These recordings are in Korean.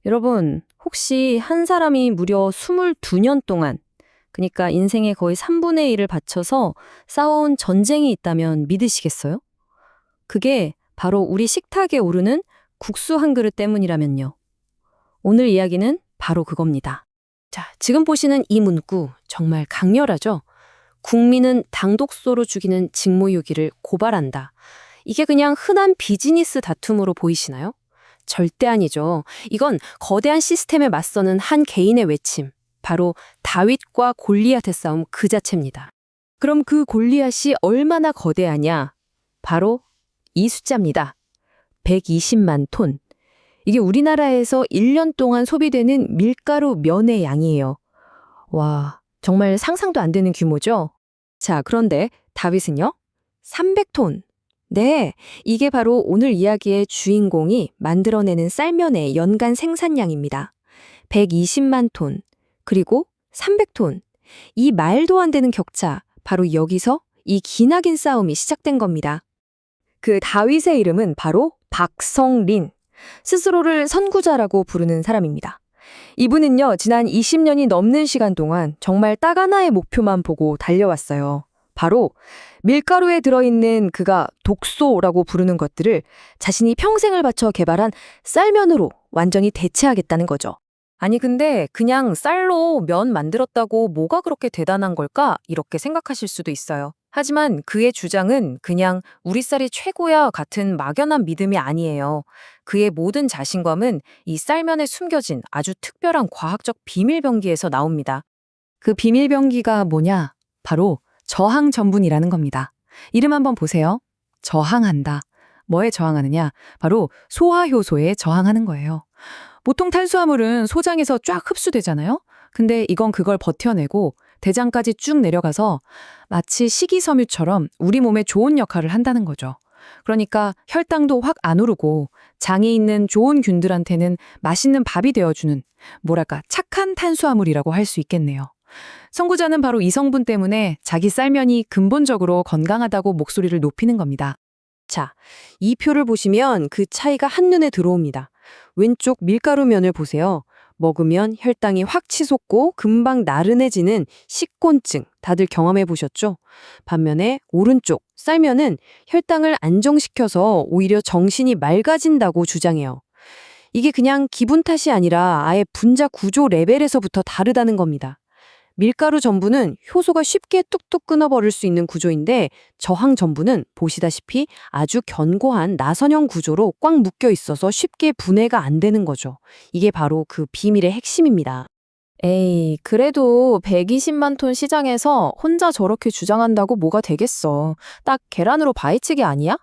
여러분, 혹시 한 사람이 무려 22년 동안, 그러니까 인생의 거의 3분의 1을 바쳐서 싸워온 전쟁이 있다면 믿으시겠어요? 그게 바로 우리 식탁에 오르는 국수 한 그릇 때문이라면요. 오늘 이야기는 바로 그겁니다. 자, 지금 보시는 이 문구 정말 강렬하죠? 국민은 당독소로 죽이는 직무유기를 고발한다. 이게 그냥 흔한 비즈니스 다툼으로 보이시나요? 절대 아니죠. 이건 거대한 시스템에 맞서는 한 개인의 외침, 바로 다윗과 골리앗의 싸움 그 자체입니다. 그럼 그 골리앗이 얼마나 거대하냐? 바로 이 숫자입니다. 120만 톤. 이게 우리나라에서 1년 동안 소비되는 밀가루 면의 양이에요. 와, 정말 상상도 안 되는 규모죠? 자, 그런데 다윗은요? 300톤. 네, 이게 바로 오늘 이야기의 주인공이 만들어내는 쌀면의 연간 생산량입니다. 120만 톤, 그리고 300톤. 이 말도 안 되는 격차, 바로 여기서 이 기나긴 싸움이 시작된 겁니다. 그 다윗의 이름은 바로 박성린, 스스로를 선구자라고 부르는 사람입니다. 이분은요, 지난 20년이 넘는 시간 동안 정말 딱 하나의 목표만 보고 달려왔어요. 바로 밀가루에 들어있는 그가 독소라고 부르는 것들을 자신이 평생을 바쳐 개발한 쌀면으로 완전히 대체하겠다는 거죠. 아니 근데 그냥 쌀로 면 만들었다고 뭐가 그렇게 대단한 걸까? 이렇게 생각하실 수도 있어요. 하지만 그의 주장은 그냥 우리 쌀이 최고야 같은 막연한 믿음이 아니에요. 그의 모든 자신감은 이 쌀면에 숨겨진 아주 특별한 과학적 비밀병기에서 나옵니다. 그 비밀병기가 뭐냐? 바로 저항 전분이라는 겁니다. 이름 한번 보세요. 저항한다. 뭐에 저항하느냐? 바로 소화효소에 저항하는 거예요. 보통 탄수화물은 소장에서 쫙 흡수되잖아요? 근데 이건 그걸 버텨내고 대장까지 쭉 내려가서 마치 식이섬유처럼 우리 몸에 좋은 역할을 한다는 거죠. 그러니까 혈당도 확 안 오르고 장에 있는 좋은 균들한테는 맛있는 밥이 되어주는 뭐랄까 착한 탄수화물이라고 할 수 있겠네요. 선구자는 바로 이 성분 때문에 자기 쌀면이 근본적으로 건강하다고 목소리를 높이는 겁니다. 자, 이 표를 보시면 그 차이가 한눈에 들어옵니다. 왼쪽 밀가루면을 보세요. 먹으면 혈당이 확 치솟고 금방 나른해지는 식곤증 다들 경험해 보셨죠? 반면에 오른쪽 쌀면은 혈당을 안정시켜서 오히려 정신이 맑아진다고 주장해요. 이게 그냥 기분 탓이 아니라 아예 분자 구조 레벨에서부터 다르다는 겁니다. 밀가루 전분은 효소가 쉽게 뚝뚝 끊어버릴 수 있는 구조인데 저항 전분은 보시다시피 아주 견고한 나선형 구조로 꽉 묶여 있어서 쉽게 분해가 안 되는 거죠. 이게 바로 그 비밀의 핵심입니다. 에이, 그래도 120만 톤 시장에서 혼자 저렇게 주장한다고 뭐가 되겠어. 딱 계란으로 바위치기 아니야?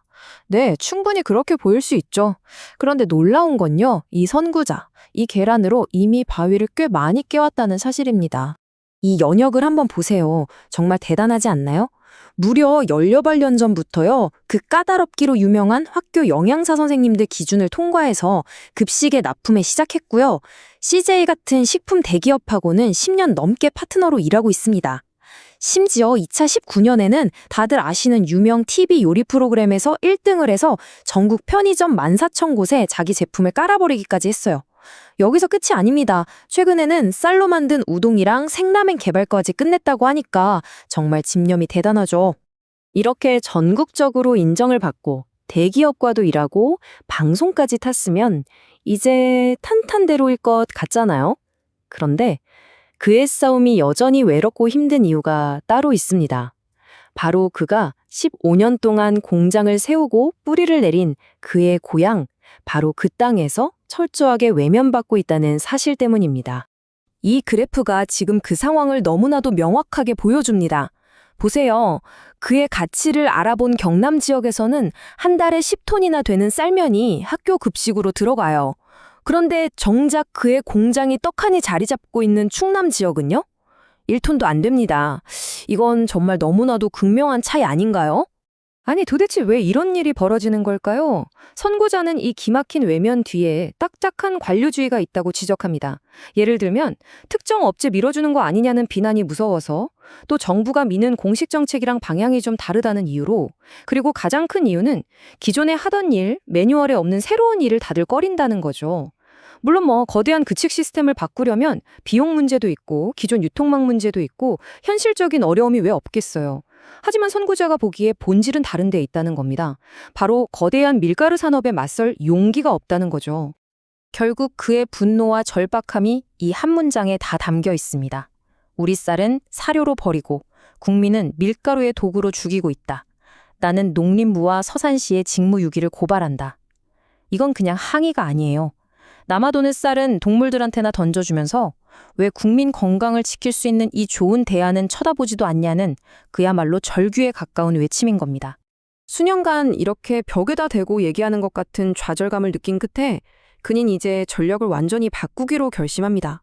네, 충분히 그렇게 보일 수 있죠. 그런데 놀라운 건요, 이 선구자, 이 계란으로 이미 바위를 꽤 많이 깨웠다는 사실입니다. 이 연역을 한번 보세요. 정말 대단하지 않나요? 무려 10여발 년 전부터요. 그 까다롭기로 유명한 학교 영양사 선생님들 기준을 통과해서 급식에 납품에 시작했고요. CJ 같은 식품 대기업하고는 10년 넘게 파트너로 일하고 있습니다. 심지어 2019년에는 다들 아시는 유명 TV 요리 프로그램에서 1등을 해서 전국 편의점 14,000곳에 자기 제품을 깔아버리기까지 했어요. 여기서 끝이 아닙니다. 최근에는 쌀로 만든 우동이랑 생라멘 개발까지 끝냈다고 하니까 정말 집념이 대단하죠. 이렇게 전국적으로 인정을 받고 대기업과도 일하고 방송까지 탔으면 이제 탄탄대로일 것 같잖아요. 그런데 그의 싸움이 여전히 외롭고 힘든 이유가 따로 있습니다. 바로 그가 15년 동안 공장을 세우고 뿌리를 내린 그의 고향, 바로 그 땅에서 철저하게 외면받고 있다는 사실 때문입니다. 이 그래프가 지금 그 상황을 너무나도 명확하게 보여줍니다. 보세요. 그의 가치를 알아본 경남 지역에서는 한 달에 10톤이나 되는 쌀면이 학교 급식으로 들어가요. 그런데 정작 그의 공장이 떡하니 자리 잡고 있는 충남 지역은요? 1톤도 안 됩니다. 이건 정말 너무나도 극명한 차이 아닌가요? 아니 도대체 왜 이런 일이 벌어지는 걸까요? 선구자는 이 기막힌 외면 뒤에 딱딱한 관료주의가 있다고 지적합니다. 예를 들면 특정 업체 밀어주는 거 아니냐는 비난이 무서워서, 또 정부가 미는 공식 정책이랑 방향이 좀 다르다는 이유로, 그리고 가장 큰 이유는 기존에 하던 일, 매뉴얼에 없는 새로운 일을 다들 꺼린다는 거죠. 물론 거대한 규칙 시스템을 바꾸려면 비용 문제도 있고 기존 유통망 문제도 있고 현실적인 어려움이 왜 없겠어요. 하지만 선구자가 보기에 본질은 다른 데 있다는 겁니다. 바로 거대한 밀가루 산업에 맞설 용기가 없다는 거죠. 결국 그의 분노와 절박함이 이 한 문장에 다 담겨 있습니다. 우리 쌀은 사료로 버리고 국민은 밀가루의 도구로 죽이고 있다. 나는 농림부와 서산시의 직무유기를 고발한다. 이건 그냥 항의가 아니에요. 남아도는 쌀은 동물들한테나 던져주면서 왜 국민 건강을 지킬 수 있는 이 좋은 대안은 쳐다보지도 않냐는 그야말로 절규에 가까운 외침인 겁니다. 수년간 이렇게 벽에다 대고 얘기하는 것 같은 좌절감을 느낀 끝에 그는 이제 전략을 완전히 바꾸기로 결심합니다.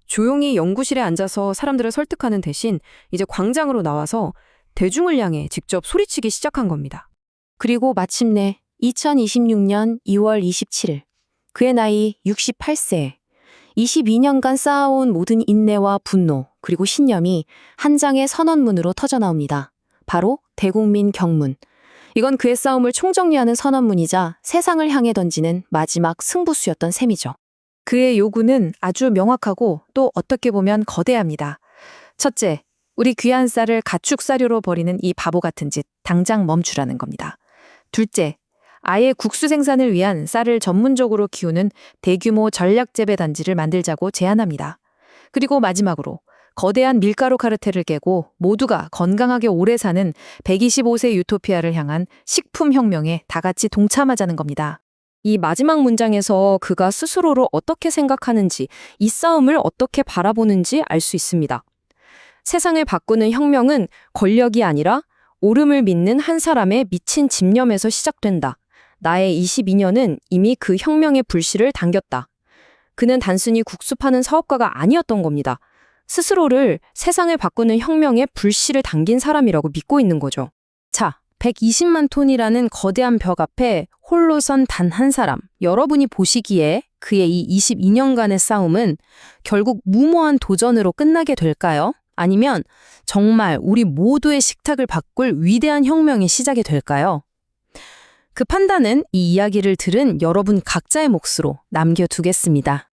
조용히 연구실에 앉아서 사람들을 설득하는 대신 이제 광장으로 나와서 대중을 향해 직접 소리치기 시작한 겁니다. 그리고 마침내 2026년 2월 27일 그의 나이 68세, 22년간 쌓아온 모든 인내와 분노 그리고 신념이 한 장의 선언문으로 터져나옵니다. 바로 대국민 경문. 이건 그의 싸움을 총정리하는 선언문이자 세상을 향해 던지는 마지막 승부수였던 셈이죠. 그의 요구는 아주 명확하고 또 어떻게 보면 거대합니다. 첫째, 우리 귀한 쌀을 가축사료로 버리는 이 바보 같은 짓 당장 멈추라는 겁니다. 둘째, 아예 국수 생산을 위한 쌀을 전문적으로 키우는 대규모 전략재배 단지를 만들자고 제안합니다. 그리고 마지막으로 거대한 밀가루 카르텔을 깨고 모두가 건강하게 오래 사는 125세 유토피아를 향한 식품혁명에 다 같이 동참하자는 겁니다. 이 마지막 문장에서 그가 스스로를 어떻게 생각하는지, 이 싸움을 어떻게 바라보는지 알 수 있습니다. 세상을 바꾸는 혁명은 권력이 아니라 옳음을 믿는 한 사람의 미친 집념에서 시작된다. 나의 22년은 이미 그 혁명의 불씨를 당겼다. 그는 단순히 국수 파는 사업가가 아니었던 겁니다. 스스로를 세상을 바꾸는 혁명의 불씨를 당긴 사람이라고 믿고 있는 거죠. 자, 120만 톤이라는 거대한 벽 앞에 홀로 선 단 한 사람, 여러분이 보시기에 그의 이 22년간의 싸움은 결국 무모한 도전으로 끝나게 될까요? 아니면 정말 우리 모두의 식탁을 바꿀 위대한 혁명의 시작이 될까요? 그 판단은 이 이야기를 들은 여러분 각자의 몫으로 남겨두겠습니다.